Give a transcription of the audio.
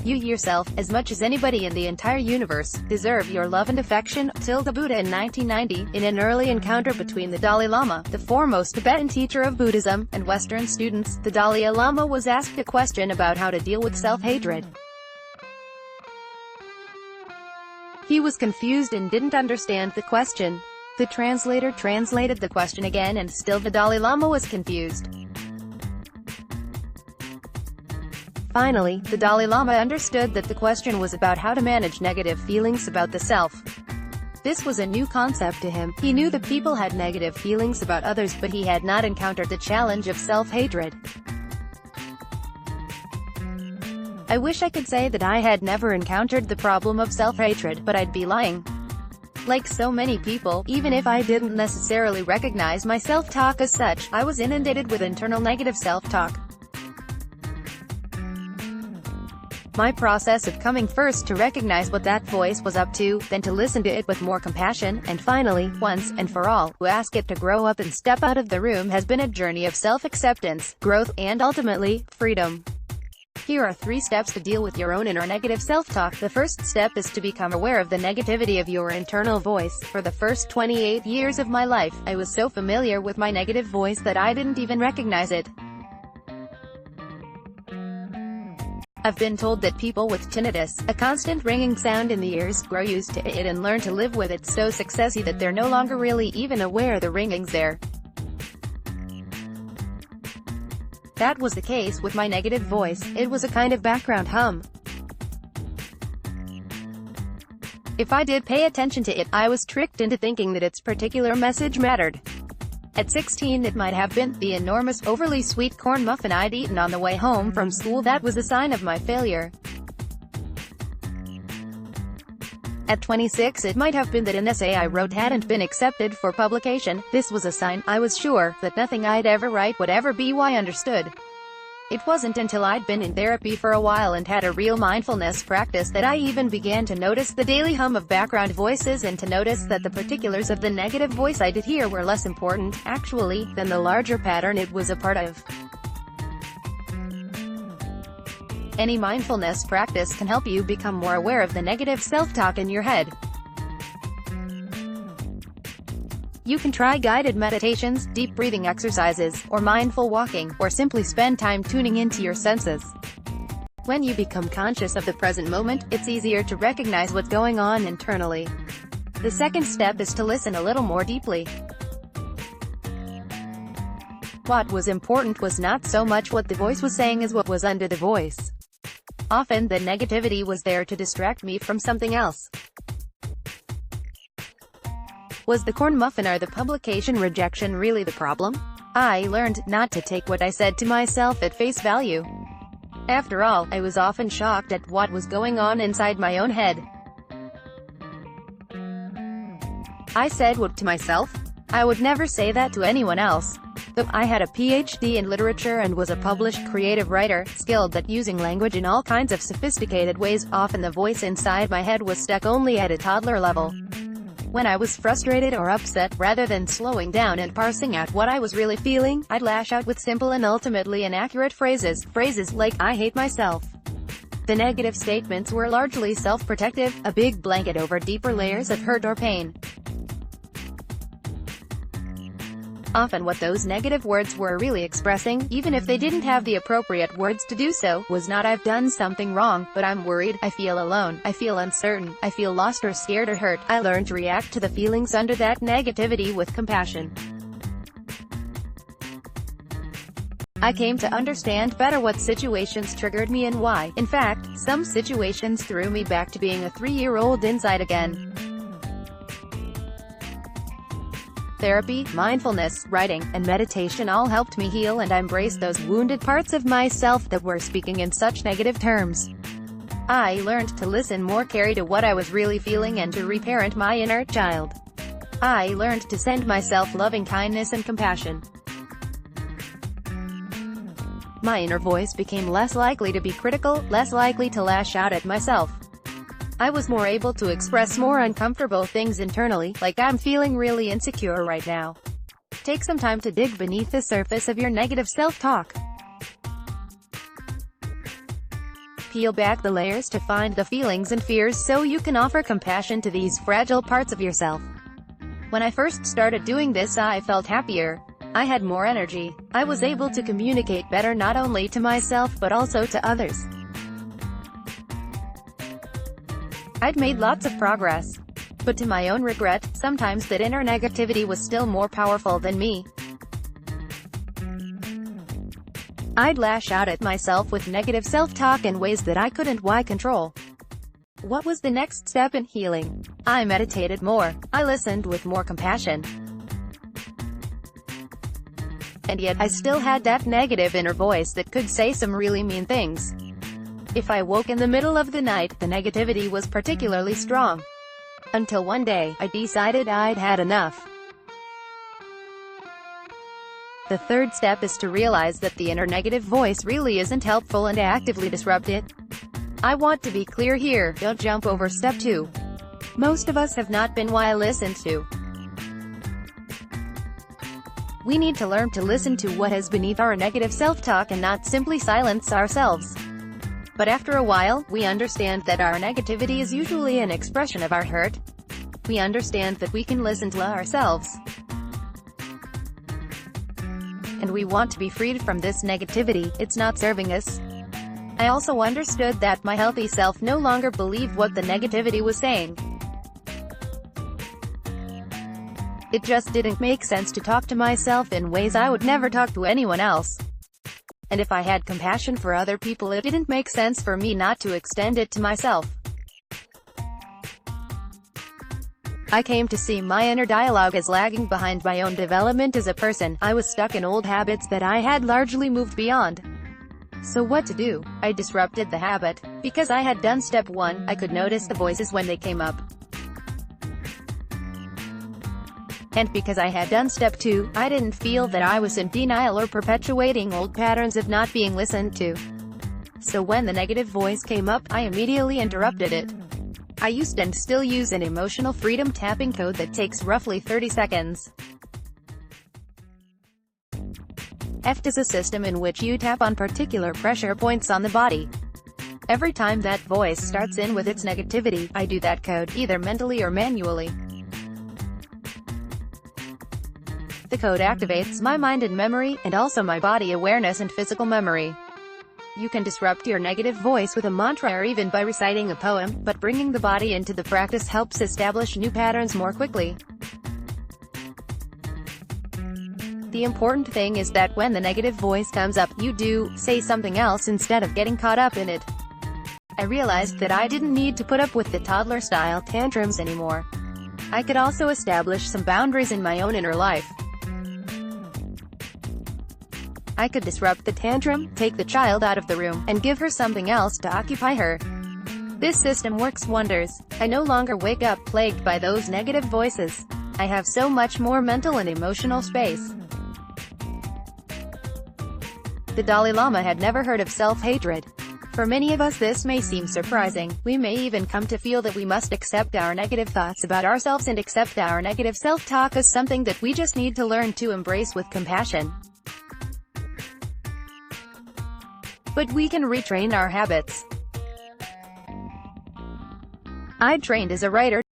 You yourself, as much as anybody in the entire universe, deserve your love and affection. The Buddha in 1990, in an early encounter between the Dalai Lama, the foremost Tibetan teacher of Buddhism, and Western students, the Dalai Lama was asked a question about how to deal with self-hatred. He was confused and didn't understand the question. The translator translated the question again and still the Dalai Lama was confused. Finally, the Dalai Lama understood that the question was about how to manage negative feelings about the self. This was a new concept to him. He knew that people had negative feelings about others, but he had not encountered the challenge of self-hatred. I wish I could say that I had never encountered the problem of self-hatred, but I'd be lying. Like so many people, even if I didn't necessarily recognize my self-talk as such, I was inundated with internal negative self-talk. My process of coming first to recognize what that voice was up to, then to listen to it with more compassion, and finally, once and for all, to ask it to grow up and step out of the room has been a journey of self-acceptance, growth, and ultimately, freedom. Here are 3 steps to deal with your own inner negative self-talk. The first step is to become aware of the negativity of your internal voice. For the first 28 years of my life, I was so familiar with my negative voice that I didn't even recognize it. I've been told that people with tinnitus, a constant ringing sound in the ears, grow used to it and learn to live with it so successfully that they're no longer really even aware the ringing's there. That was the case with my negative voice. It was a kind of background hum. If I did pay attention to it, I was tricked into thinking that its particular message mattered. At 16 it might have been the enormous, overly sweet corn muffin I'd eaten on the way home from school that was a sign of my failure. At 26 it might have been that an essay I wrote hadn't been accepted for publication. This was a sign, I was sure, that nothing I'd ever write would ever be understood. It wasn't until I'd been in therapy for a while and had a real mindfulness practice that I even began to notice the daily hum of background voices and to notice that the particulars of the negative voice I did hear were less important, actually, than the larger pattern it was a part of. Any mindfulness practice can help you become more aware of the negative self-talk in your head. You can try guided meditations, deep breathing exercises, or mindful walking, or simply spend time tuning into your senses. When you become conscious of the present moment, it's easier to recognize what's going on internally. The second step is to listen a little more deeply. What was important was not so much what the voice was saying as what was under the voice. Often the negativity was there to distract me from something else. Was the corn muffin or the publication rejection really the problem? I learned not to take what I said to myself at face value. After all, I was often shocked at what was going on inside my own head. I said what to myself? I would never say that to anyone else. Though I had a PhD in literature and was a published creative writer, skilled at using language in all kinds of sophisticated ways, often the voice inside my head was stuck only at a toddler level. When I was frustrated or upset, rather than slowing down and parsing out what I was really feeling, I'd lash out with simple and ultimately inaccurate phrases like, I hate myself. The negative statements were largely self-protective, a big blanket over deeper layers of hurt or pain. Often what those negative words were really expressing, even if they didn't have the appropriate words to do so, was not I've done something wrong, but I'm worried, I feel alone, I feel uncertain, I feel lost or scared or hurt. I learned to react to the feelings under that negativity with compassion. I came to understand better what situations triggered me and why. In fact, some situations threw me back to being a 3-year-old inside again. Therapy, mindfulness, writing, and meditation all helped me heal and embrace those wounded parts of myself that were speaking in such negative terms. I learned to listen more carefully to what I was really feeling and to reparent my inner child. I learned to send myself loving kindness and compassion. My inner voice became less likely to be critical, less likely to lash out at myself. I was more able to express more uncomfortable things internally, like I'm feeling really insecure right now. Take some time to dig beneath the surface of your negative self-talk. peel back the layers to find the feelings and fears so you can offer compassion to these fragile parts of yourself. When I first started doing this, I felt happier. I had more energy. I was able to communicate better not only to myself but also to others. I'd made lots of progress. But to my own regret, sometimes that inner negativity was still more powerful than me. I'd lash out at myself with negative self-talk in ways that I couldn't control. What was the next step in healing? I meditated more. I listened with more compassion. And yet, I still had that negative inner voice that could say some really mean things. If I woke in the middle of the night, the negativity was particularly strong. Until one day, I decided I'd had enough. The third step is to realize that the inner negative voice really isn't helpful and actively disrupt it. I want to be clear here, don't jump over step 2. Most of us have not been well listened to. We need to learn to listen to what is beneath our negative self-talk and not simply silence ourselves. But after a while, we understand that our negativity is usually an expression of our hurt. We understand that we can listen to ourselves. And we want to be freed from this negativity, it's not serving us. I also understood that my healthy self no longer believed what the negativity was saying. It just didn't make sense to talk to myself in ways I would never talk to anyone else. And if I had compassion for other people, it didn't make sense for me not to extend it to myself. I came to see my inner dialogue as lagging behind my own development as a person. I was stuck in old habits that I had largely moved beyond. So what to do? I disrupted the habit. Because I had done step 1, I could notice the voices when they came up. And because I had done step 2, I didn't feel that I was in denial or perpetuating old patterns of not being listened to. So when the negative voice came up, I immediately interrupted it. I used and still use an emotional freedom tapping code that takes roughly 30 seconds. EFT is a system in which you tap on particular pressure points on the body. Every time that voice starts in with its negativity, I do that code, either mentally or manually. The code activates my mind and memory, and also my body awareness and physical memory. You can disrupt your negative voice with a mantra or even by reciting a poem, but bringing the body into the practice helps establish new patterns more quickly. The important thing is that when the negative voice comes up, you do say something else instead of getting caught up in it. I realized that I didn't need to put up with the toddler-style tantrums anymore. I could also establish some boundaries in my own inner life. I could disrupt the tantrum, take the child out of the room, and give her something else to occupy her. This system works wonders. I no longer wake up plagued by those negative voices. I have so much more mental and emotional space. The Dalai Lama had never heard of self-hatred. For many of us this may seem surprising. We may even come to feel that we must accept our negative thoughts about ourselves and accept our negative self-talk as something that we just need to learn to embrace with compassion. But we can retrain our habits. I trained as a writer